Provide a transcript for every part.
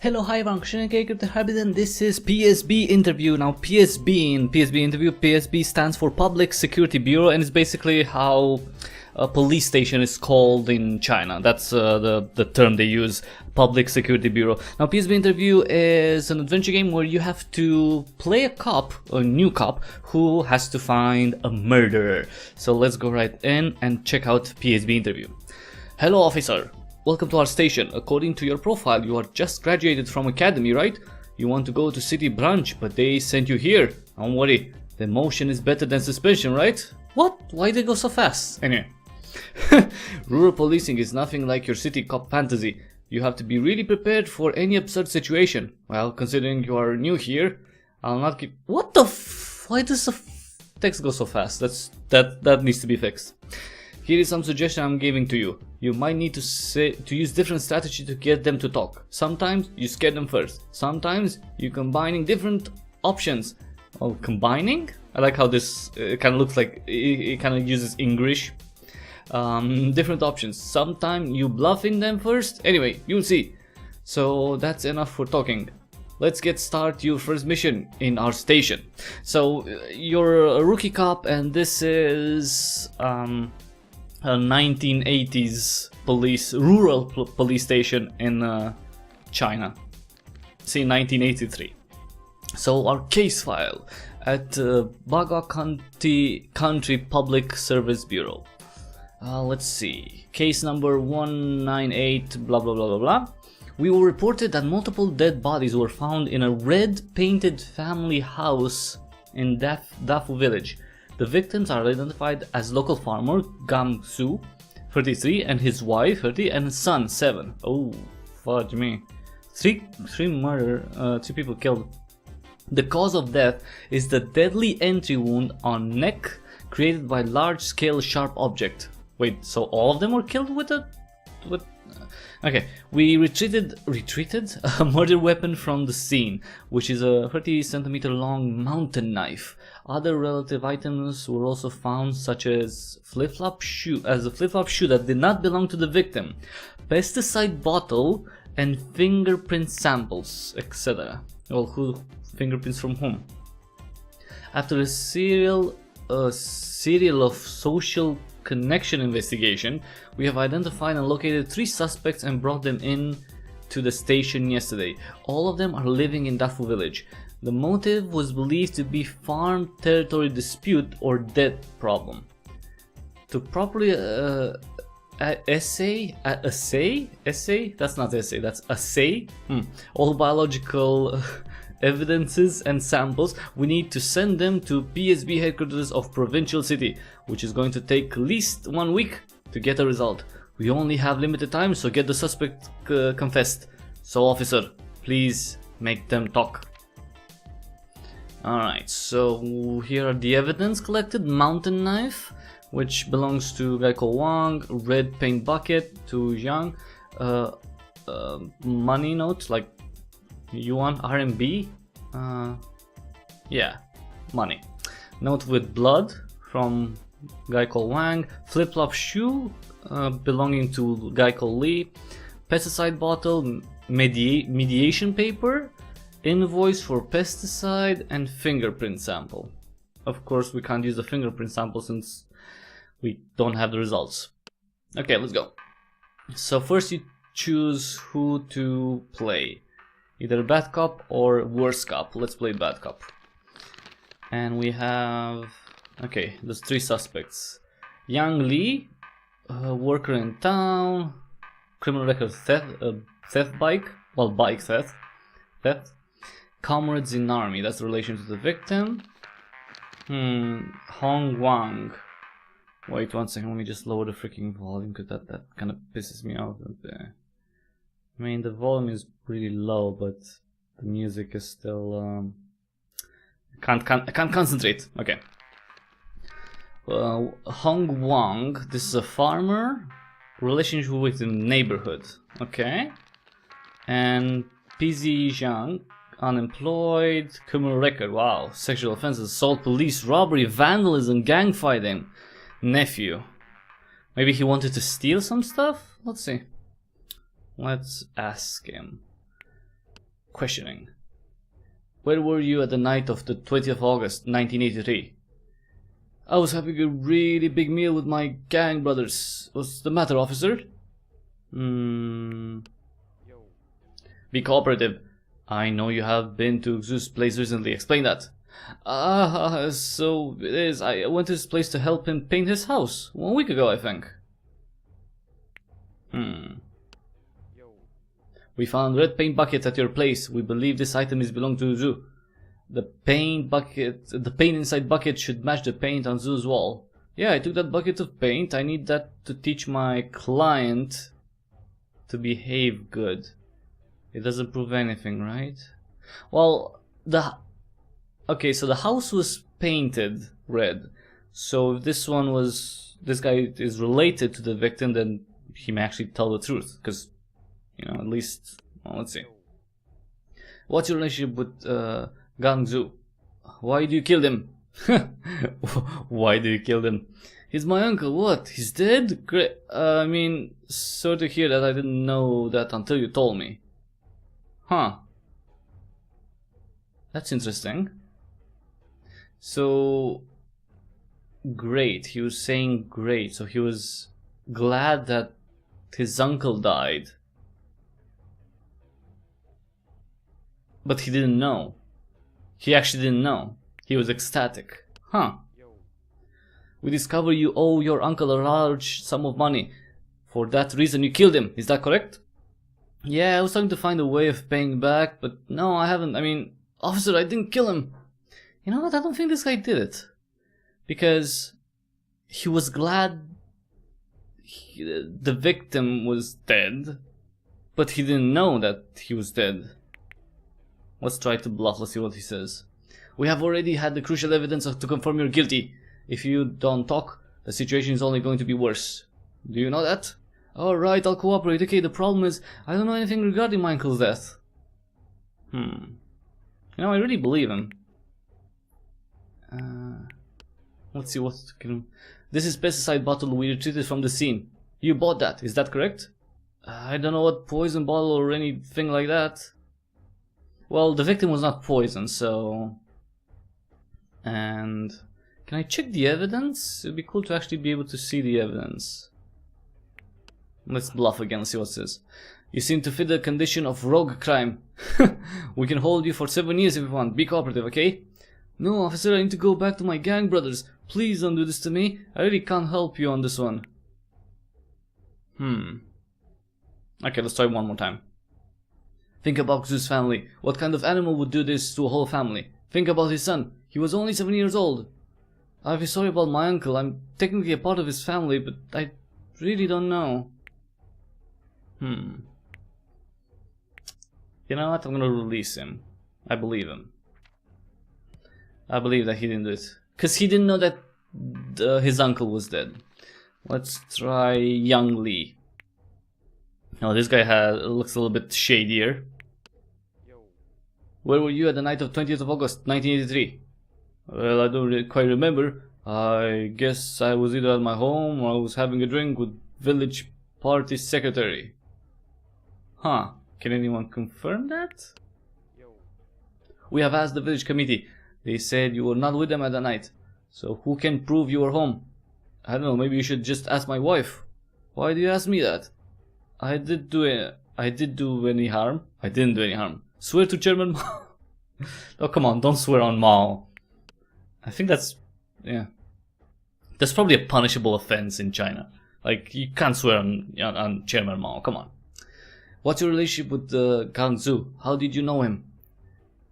Hello, hi, I'm Cryptic Hybrid and this is PSB Interview. Now, PSB Interview, PSB stands for Public Security Bureau, and it's basically how a police station is called in China. That's the term they use, Public Security Bureau. Now, PSB Interview is an adventure game where you have to play a cop, a new cop, who has to find a murderer. So let's go right in and check out PSB Interview. Hello, officer. Welcome to our station. According to your profile, you are just graduated from academy, right? You want to go to city branch, but they sent you here. Don't worry, the motion is better than suspension, right? What? Why they go so fast? Anyway. Rural policing is nothing like your city cop fantasy. You have to be really prepared for any absurd situation. Well, considering you are new here, I'll not give... What the f... Why does the text go so fast? That needs to be fixed. Here is some suggestion I'm giving to you. You might need to use different strategy to get them to talk. Sometimes you scare them first. Sometimes you combining different options. Oh, combining? I like how this kind of looks like it kind of uses English. Different options. Sometimes you bluffing them first. Anyway, you'll see. So that's enough for talking. Let's get started your first mission in our station. So you're a rookie cop, and this is a 1980s rural police station in China. See, 1983. So our case file at Baga Country Public Service Bureau. Let's see. Case number 198 blah blah blah blah blah. We were reported that multiple dead bodies were found in a red painted family house in Dafu village. The victims are identified as local farmer Gam Su, 33, and his wife, 30, and his son, 7. Oh, fudge me. Three people killed. The cause of death is the deadly entry wound on neck created by large-scale sharp object. Wait, so all of them were killed with a... Okay, we retreated a murder weapon from the scene, which is a 30 centimeter long mountain knife. Other relative items were also found, such as a flip-flop shoe that did not belong to the victim, pesticide bottle, and fingerprint samples, etc. Well, fingerprints from whom? After a serial of social connection investigation, we have identified and located 3 suspects and brought them in to the station yesterday. All of them are living in Dafu village. The motive was believed to be farm territory dispute or debt problem. To properly assay? That's not assay, that's assay. All biological evidences and samples, we need to send them to PSB headquarters of provincial city, which is going to take at least 1 week to get a result. We only have limited time, so get the suspect confessed. So officer, please make them talk. Alright, so here are the evidence collected. Mountain knife, which belongs to a guy called Wang. Red paint bucket to Yang. Money notes like yuan, RMB. Yeah, money. Note with blood from guy called Wang. Flip-flop shoe belonging to guy called Li. Pesticide bottle, mediation paper, invoice for pesticide, and fingerprint sample. Of course, we can't use the fingerprint sample since we don't have the results. Okay, let's go. So first you choose who to play. Either bad cop or worse cop. Let's play bad cop. And we have... Okay, there's 3 suspects. Yang Li, worker in town, criminal record theft bike, well, bike theft. Comrades in army, that's the relation to the victim. Hong Wang. Wait 1 second, let me just lower the freaking volume, because that kind of pisses me off. I mean, the volume is pretty low, but the music is still... I can't concentrate. Okay. Hong Wang, this is a farmer. Relationship with the neighborhood. Okay. And PZ Zhang, unemployed, criminal record. Wow. Sexual offenses, assault, police, robbery, vandalism, gang fighting. Nephew. Maybe he wanted to steal some stuff? Let's see. Let's ask him. questioning. Where were you at the night of the 20th of August, 1983? I was having a really big meal with my gang brothers. What's the matter, officer? Be cooperative. I know you have been to Zeus' place recently. Explain that. So it is. I went to his place to help him paint his house 1 week ago, I think. We found red paint buckets at your place. We believe this item is belonged to Zoo. The paint inside bucket should match the paint on Zoo's wall. Yeah, I took that bucket of paint. I need that to teach my client to behave good. It doesn't prove anything, right? Well, okay, so the house was painted red. So if this guy is related to the victim, then he may actually tell the truth. Because, you know, at least, well, let's see. What's your relationship with Gang Zhu? Why do you kill him? Why do you kill him? He's my uncle. What? He's dead? Great. I mean, sorry to hear that. I didn't know that until you told me. Huh. That's interesting. So, great. He was saying great. So he was glad that his uncle died. But he didn't know. He actually didn't know. He was ecstatic. Huh. We discover you owe your uncle a large sum of money. For that reason you killed him. Is that correct? Yeah, I was trying to find a way of paying back, but no, I haven't. I mean, officer, I didn't kill him. You know what? I don't think this guy did it. Because he was glad the victim was dead, but he didn't know that he was dead. Let's try to bluff. Let's see what he says. We have already had the crucial evidence to confirm you're guilty. If you don't talk, the situation is only going to be worse. Do you know that? Alright, I'll cooperate. Okay, the problem is, I don't know anything regarding my uncle's death. You know, I really believe him. Let's see what can... This is pesticide bottle we retrieved from the scene. You bought that, is that correct? I don't know what poison bottle or anything like that. Well, the victim was not poisoned, so... And... Can I check the evidence? It'd be cool to actually be able to see the evidence. Let's bluff again and see what it says. You seem to fit the condition of rogue crime. We can hold you for 7 years if you want. Be cooperative, okay? No, officer, I need to go back to my gang brothers. Please don't do this to me. I really can't help you on this one. Okay, let's try one more time. Think about Zeus' family. What kind of animal would do this to a whole family? Think about his son. He was only 7 years old. I feel sorry about my uncle. I'm technically a part of his family, but I really don't know. You know what? I'm gonna release him. I believe him. I believe that he didn't do it. Because he didn't know that his uncle was dead. Let's try Young Lee. Oh, this guy looks a little bit shadier. Where were you at the night of 20th of August, 1983? Well, I don't quite remember. I guess I was either at my home or I was having a drink with village party secretary. Huh. Can anyone confirm that? We have asked the village committee. They said you were not with them at the night. So who can prove you were home? I don't know, maybe you should just ask my wife. Why do you ask me that? I didn't do any harm. I didn't do any harm. Swear to Chairman Mao. Oh, come on, don't swear on Mao. I think that's... yeah. That's probably a punishable offense in China. Like, you can't swear on Chairman Mao, come on. What's your relationship with Gang Zhu? How did you know him?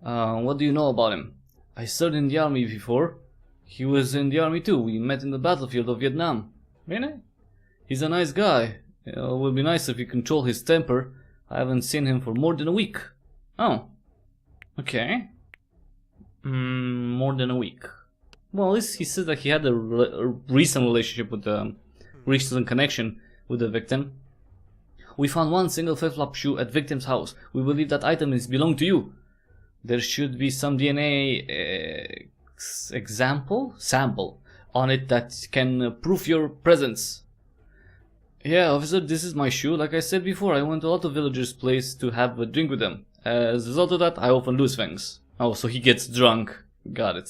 What do you know about him? I served in the army before. He was in the army too. We met in the battlefield of Vietnam. Really? He's a nice guy. It would be nice if he controlled his temper. I haven't seen him for more than a week. Oh. Okay. More than a week. Well, at least he said that he had a recent relationship with recent connection with the victim. We found one single flip-flop shoe at victim's house. We believe that item belonged to you. There should be some DNA sample on it that can prove your presence. Yeah, officer, this is my shoe. Like I said before, I went to a lot of villagers' place to have a drink with them. As a result of that, I often lose things. Oh, so he gets drunk. Got it.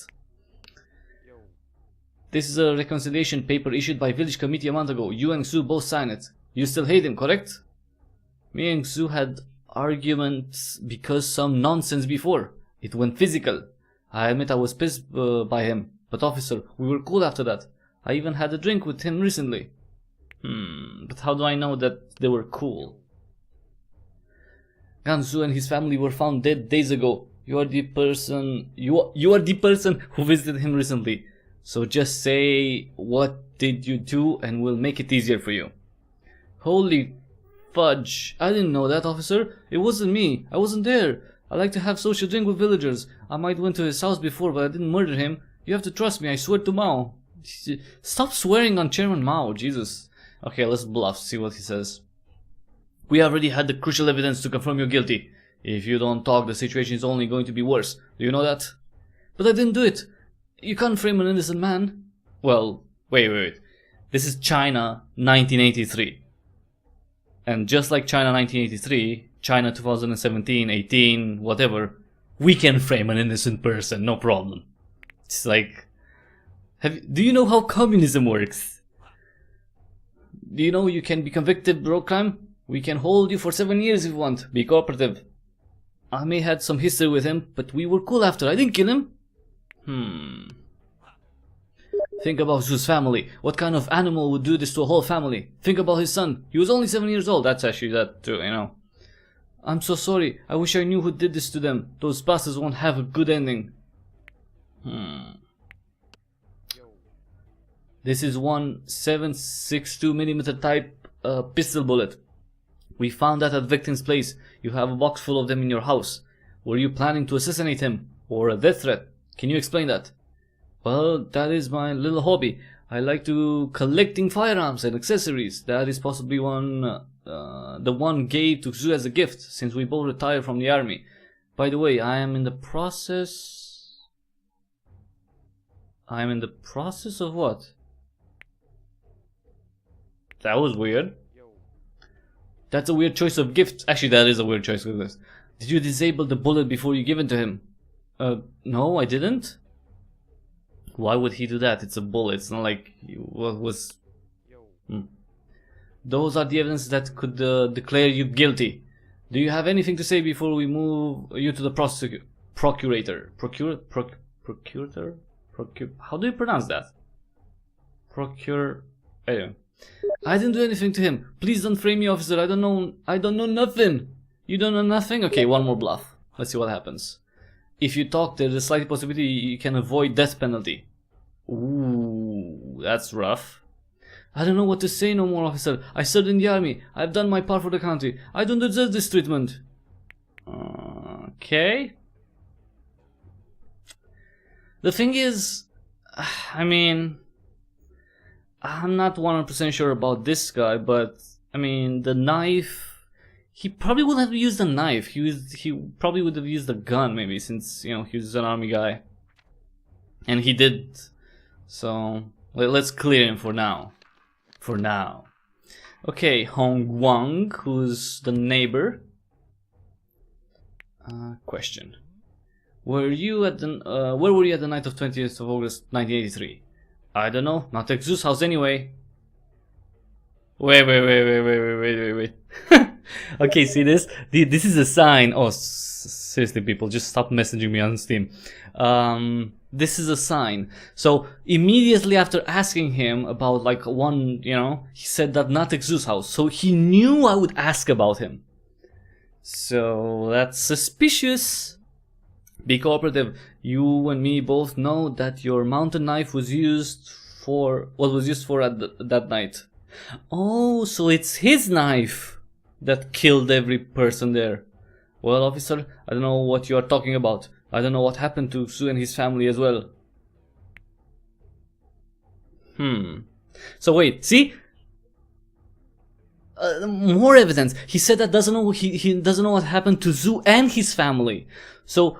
This is a reconciliation paper issued by village committee a month ago. You and Xu both signed it. You still hate him, correct? Me and Xu had arguments because some nonsense before. It went physical. I admit I was pissed by him. But officer, we were cool after that. I even had a drink with him recently. But how do I know that they were cool? Gansu and his family were found dead days ago. You are the person who visited him recently. So just say, what did you do, and we'll make it easier for you. Holy fudge. I didn't know that, officer. It wasn't me. I wasn't there. I like to have social drink with villagers. I might went to his house before, but I didn't murder him. You have to trust me. I swear to Mao. Stop swearing on Chairman Mao. Jesus. Okay, let's bluff. See what he says. We already had the crucial evidence to confirm you're guilty. If you don't talk, the situation is only going to be worse. Do you know that? But I didn't do it. You can't frame an innocent man. Well, wait. This is China 1983. And just like China 1983, China 2017, 18, whatever, we can frame an innocent person, no problem. It's like, do you know how communism works? Do you know you can be convicted of crime? We can hold you for 7 years if you want. Be cooperative. I may had some history with him, but we were cool after. I didn't kill him. Think about Xu's family. What kind of animal would do this to a whole family? Think about his son. He was only 7 years old. That's actually that too, you know. I'm so sorry. I wish I knew who did this to them. Those bastards won't have a good ending. This is one 7.62mm type pistol bullet. We found that at victim's place. You have a box full of them in your house. Were you planning to assassinate him? Or a death threat? Can you explain that? Well, that is my little hobby. I like to collecting firearms and accessories. That is possibly the one gave to Xu as a gift, since we both retired from the army. By the way, I am in the process of what? That was weird. That's a weird choice of gift. Actually, that is a weird choice of this. Did you disable the bullet before you give it to him? No, I didn't. Why would he do that? It's a bullet. It's not like what was. Those are the evidence that could declare you guilty. Do you have anything to say before we move you to the procurator? Procurator? How do you pronounce that? Anyway. I didn't do anything to him. Please don't frame me, officer. I don't know nothing. You don't know nothing? Okay, one more bluff. Let's see what happens. If you talk, there's a slight possibility you can avoid death penalty. Ooh, that's rough. I don't know what to say no more, officer. I served in the army. I've done my part for the country. I don't deserve this treatment. Okay. The thing is, I mean, I'm not 100% sure about this guy, but I mean, the knife. He probably wouldn't have used a knife. He probably would have used a gun, maybe, since you know he was an army guy, and he did. So let's clear him for now. For now. Okay, Hong Wang, who's the neighbor. Question: where were you at the night of 20th of August 1983? I don't know. Not at Xu's house anyway. Wait. Okay, see this? This is a sign. Oh, seriously, people, just stop messaging me on Steam. This is a sign. So immediately after asking him about like one, you know, he said that not at Xu's house. So he knew I would ask about him. So that's suspicious. Be cooperative. You and me both know that your mountain knife was used for that night. Oh, so it's his knife that killed every person there. Well, officer, I don't know what you are talking about. I don't know what happened to Xu and his family as well. So wait, see? More evidence. He said that he doesn't know what happened to Xu and his family. So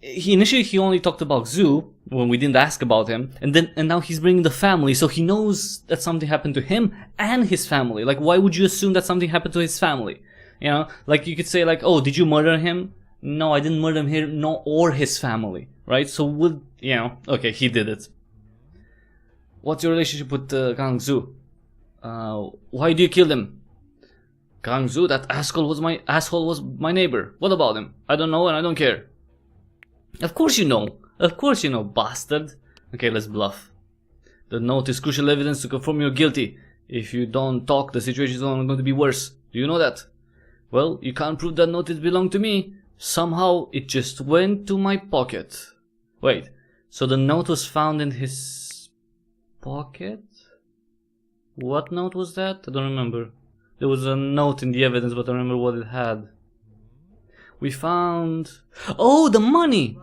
initially he only talked about Xu when we didn't ask about him, and now he's bringing the family, so he knows that something happened to him and his family. Like, why would you assume that something happened to his family? You know, like you could say like, oh, did you murder him? No, I didn't murder him here, no, or his family, right? So would, you know, okay, he did it. What's your relationship with Kang Zu? Why do you kill him? Kang Zu, that asshole was my neighbor. What about him? I don't know and I don't care. Of course you know. Of course you know, bastard. Okay, let's bluff. The note is crucial evidence to confirm you're guilty. If you don't talk, the situation is only going to be worse. Do you know that? Well, you can't prove that note it belonged to me. Somehow, it just went to my pocket. Wait, so the note was found in his pocket? What note was that? I don't remember. There was a note in the evidence, but I don't remember what it had. We found... Oh, the money!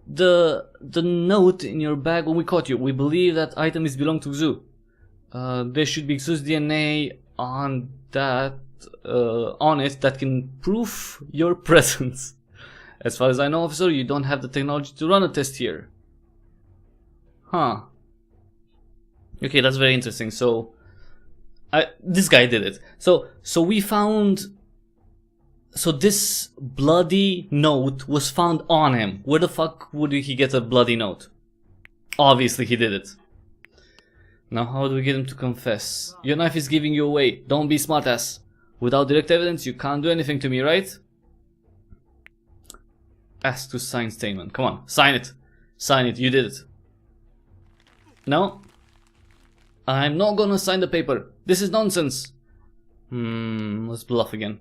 The note in your bag when we caught you. We believe that item is belonged to Zu. There should be Zu's DNA on that, on it that can prove your presence. As far as I know, officer, you don't have the technology to run a test here. Huh. Okay, that's very interesting. So, this guy did it. So we found... So this bloody note was found on him. Where the fuck would he get a bloody note? Obviously he did it. Now how do we get him to confess? Your knife is giving you away. Don't be smartass. Without direct evidence you can't do anything to me, right? Ask to sign statement. Come on, sign it. Sign it, you did it. No? I'm not gonna sign the paper. This is nonsense. Let's bluff again.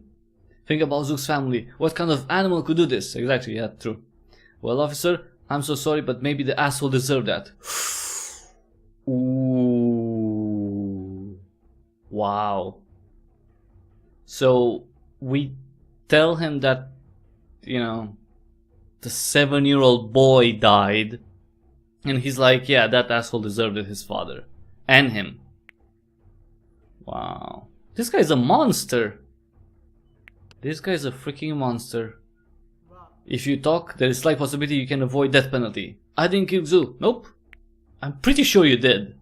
Think about Zu's family. What kind of animal could do this? Exactly, yeah, true. Well, officer, I'm so sorry, but maybe the asshole deserved that. Ooh. Wow. So, we tell him that, you know, the 7-year-old boy died. And he's like, yeah, that asshole deserved it, his father. And him. Wow. This guy's a monster. This guy's a freaking monster. If you talk, there is slight possibility you can avoid death penalty. I didn't kill Zu. Nope. I'm pretty sure you did.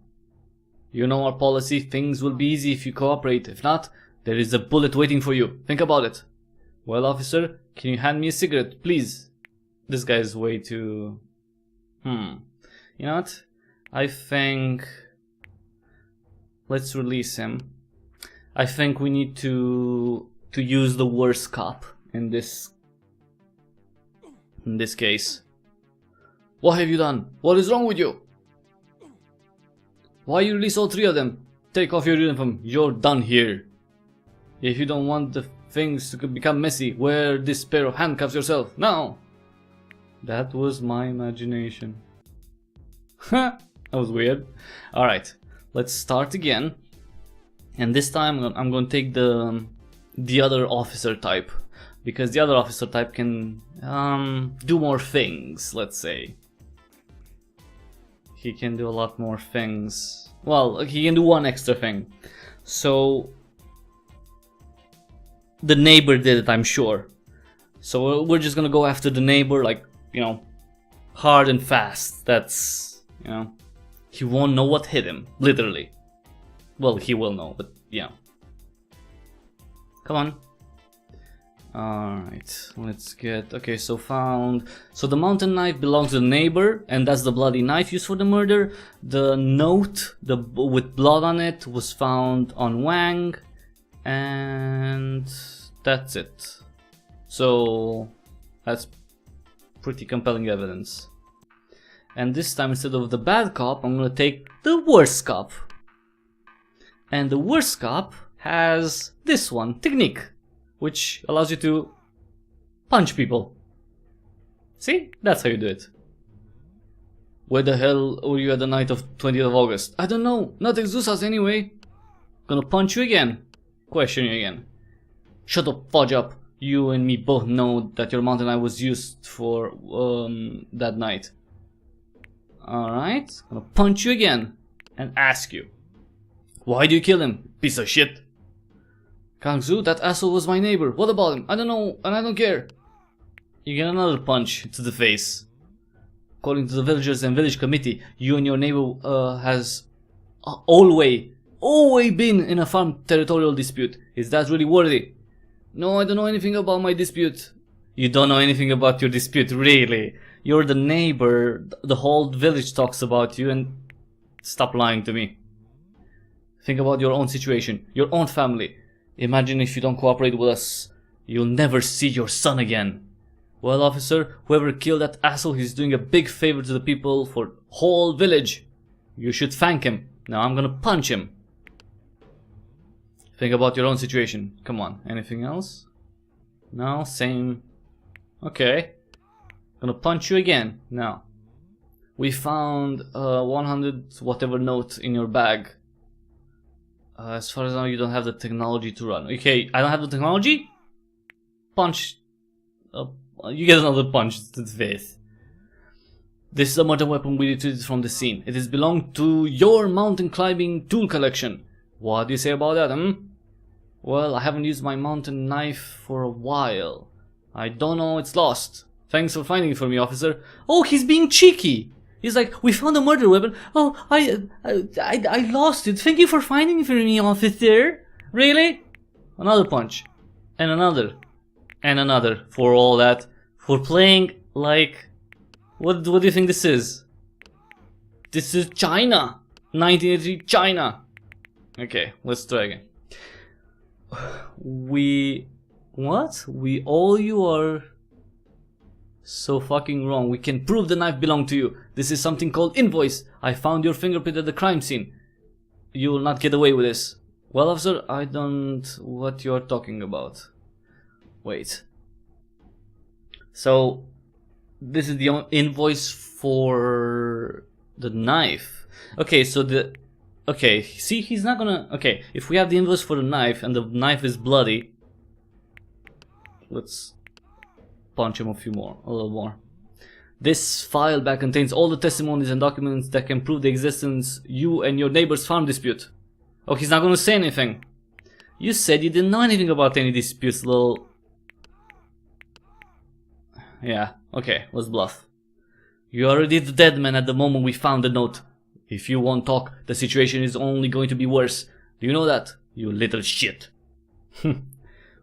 You know our policy, things will be easy if you cooperate. If not, there is a bullet waiting for you. Think about it. Well, officer, can you hand me a cigarette, please? This guy's way too... You know what? I think... Let's release him. I think we need to use the worst cop in this case. What have you done? What is wrong with you? Why you release all 3 of them? Take off your uniform. You're done here. If you don't want the things to become messy, wear this pair of handcuffs yourself. Now. That was my imagination. That was weird. Alright, let's start again. And this time I'm going to take the other officer type, because the other officer type can do more things, let's say. He can do a lot more things. Well, he can do one extra thing. So the neighbor did it, I'm sure. So we're just gonna go after the neighbor, like, you know, hard and fast. That's, you know, he won't know what hit him, literally. Well, he will know, but yeah. Come on. Alright, let's get... Okay, so found... So the mountain knife belongs to the neighbor, and that's the bloody knife used for the murder. The note with blood on it was found on Wang, and that's it. So that's pretty compelling evidence. And this time, instead of the bad cop, I'm gonna take the worst cop. And the worst cop has this one, technique, which allows you to punch people. See? That's how you do it. Where the hell were you at the night of 20th of August? I don't know. Not at Zeus' house anyway. Gonna punch you again. Question you again. Shut up, fudge up. You and me both know that your mountain eye was used for that night. Alright. Gonna punch you again. And ask you. Why do you kill him? Piece of shit. Kangzu, that asshole was my neighbor. What about him? I don't know, and I don't care. You get another punch to the face. According to the villagers and village committee, you and your neighbor has always been in a farm territorial dispute. Is that really worthy? No, I don't know anything about my dispute. You don't know anything about your dispute, really. You're the neighbor, the whole village talks about you, and stop lying to me. Think about your own situation, your own family. Imagine if you don't cooperate with us, you'll never see your son again. Well, officer, whoever killed that asshole, he's doing a big favor to the people for whole village. You should thank him. Now I'm gonna punch him. Think about your own situation. Come on, anything else? No, same. Okay. Gonna punch you again. Now. We found 100 whatever note in your bag. As far as I know, you don't have the technology to run. Okay, I don't have the technology? Punch. You get another punch to the face. This is a modern weapon we retrieved from the scene. It is belonged to your mountain climbing tool collection. What do you say about that, hmm? Well, I haven't used my mountain knife for a while. I don't know, it's lost. Thanks for finding it for me, officer. Oh, he's being cheeky. He's like, we found a murder weapon. Oh, I lost it. Thank you for finding it for me, officer. Really? Another punch. And another. And another. For all that. For playing like... What do you think this is? This is China. 1983 China. Okay, let's try again. What? All you are so fucking wrong. We can prove the knife belonged to you. This is something called invoice. I found your fingerprint at the crime scene. You will not get away with this. Well, officer, I don't... What you're talking about. Wait. So, this is the invoice for the knife. Okay, so the... Okay, see, he's not gonna... Okay, if we have the invoice for the knife and the knife is bloody... Let's punch him a little more. This file bag contains all the testimonies and documents that can prove the existence you and your neighbor's farm dispute. Oh, he's not gonna say anything. You said you didn't know anything about any disputes, little... Yeah, okay, let's bluff. You're already the dead man at the moment we found the note. If you won't talk, the situation is only going to be worse. Do you know that, you little shit?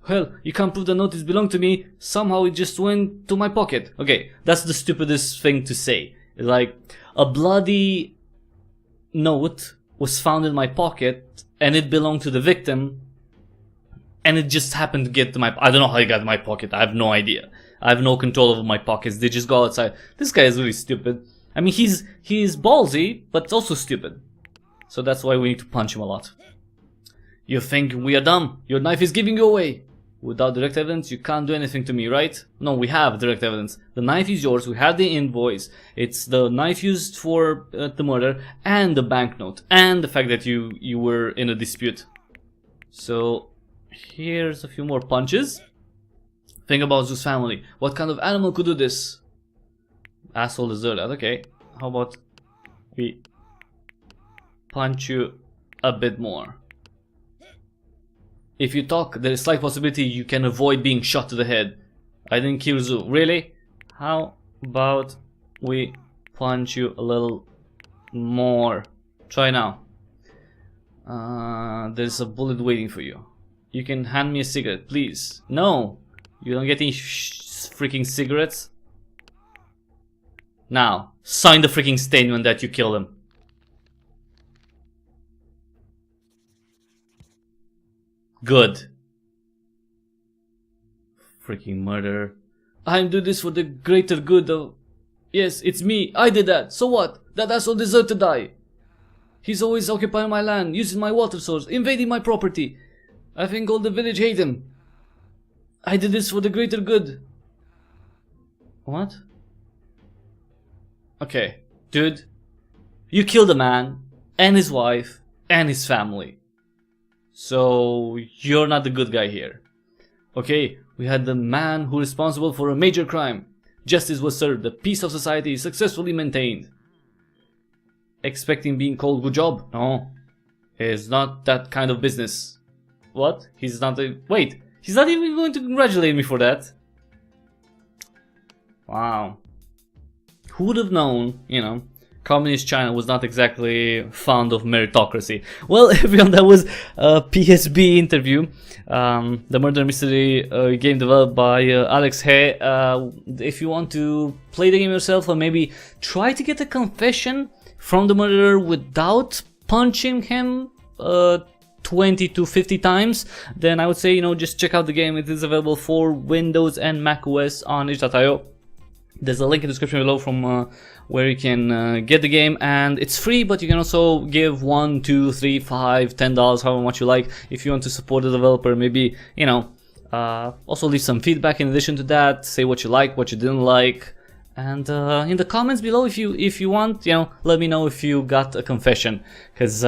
Well, you can't prove the notice belonged to me. Somehow it just went to my pocket. Okay, that's the stupidest thing to say. Like, a bloody note was found in my pocket and it belonged to the victim. And it just happened to get to my... I don't know how it got in my pocket. I have no idea. I have no control over my pockets. They just go outside. This guy is really stupid. I mean, he's ballsy, but also stupid. So that's why we need to punch him a lot. You think we are dumb? Your knife is giving you away. Without direct evidence, you can't do anything to me, right? No, we have direct evidence. The knife is yours. We have the invoice. It's the knife used for the murder, and the banknote, and the fact that you were in a dispute. So here's a few more punches. Think about Zeus' family. What kind of animal could do this? Asshole deserved that. Okay. How about we punch you a bit more? If you talk, there is slight possibility you can avoid being shot to the head. I didn't kill Zeus. Really? How about we punch you a little more? Try now. There's a bullet waiting for you. You can hand me a cigarette, please. No! You don't get any freaking cigarettes? Now, sign the freaking statement that you killed him. Good. Freaking murder. I'm doing this for the greater good though. Yes, it's me. I did that. So what? That asshole deserved to die. He's always occupying my land, using my water source, invading my property. I think all the village hate him. I did this for the greater good. What? Okay, dude. You killed a man, and his wife, and his family. So, you're not the good guy here. Okay, we had the man who is responsible for a major crime. Justice was served, the peace of society is successfully maintained. Expecting being called good job? No. It's not that kind of business. What? He's not a... Wait, he's not even going to congratulate me for that. Wow. Who would have known, you know, communist China was not exactly fond of meritocracy. Well, everyone, that was a PSB interview, the murder mystery game developed by Alex He. If you want to play the game yourself, or maybe try to get a confession from the murderer without punching him 20 to 50 times, then I would say, just check out the game. It is available for Windows and Mac OS on itch.io. There's a link in the description below from where you can get the game, and it's free, but you can also give $1, $2, $3, $5, $10, however much you like, if you want to support the developer. Maybe, also leave some feedback in addition to that, say what you like, what you didn't like, and in the comments below, if you want, let me know if you got a confession, because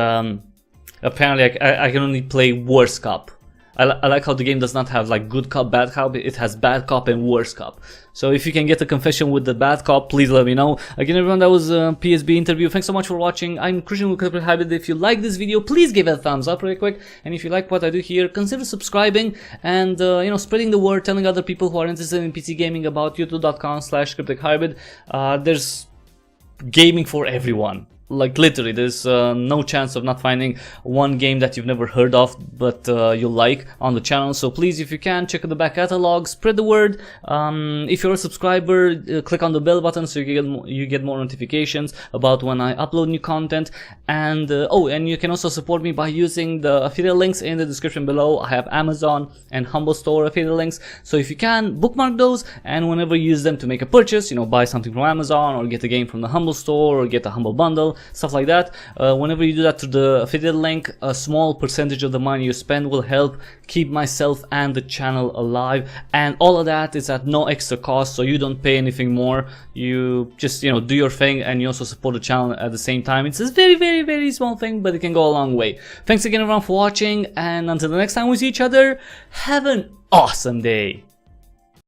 apparently I can only play worst cop. I like how the game does not have like good cop, bad cop. It has bad cop and worst cop. So if you can get a confession with the bad cop, please let me know. Again, everyone, that was a PSB interview. Thanks so much for watching. I'm Christian with Cryptic Hybrid. If you like this video, please give it a thumbs up really quick. And if you like what I do here, consider subscribing and spreading the word, telling other people who are interested in PC gaming about youtube.com/cryptichybrid. There's gaming for everyone. Like literally, there's no chance of not finding one game that you've never heard of but you like on the channel. So please, if you can, check out the back catalog, spread the word. If you're a subscriber, click on the bell button so you get more notifications about when I upload new content. And and you can also support me by using the affiliate links in the description below. I have Amazon and Humble Store affiliate links, so if you can, bookmark those, and whenever you use them to make a purchase, buy something from Amazon or get a game from the Humble Store or get a Humble Bundle, stuff like that. Whenever you do that through the affiliate link, a small percentage of the money you spend will help keep myself and the channel alive, and all of that is at no extra cost, so you don't pay anything more. You just do your thing, and you also support the channel at the same time. It's a very, very, very small thing, but it can go a long way. Thanks again everyone for watching, and until the next time we see each other, have an awesome day.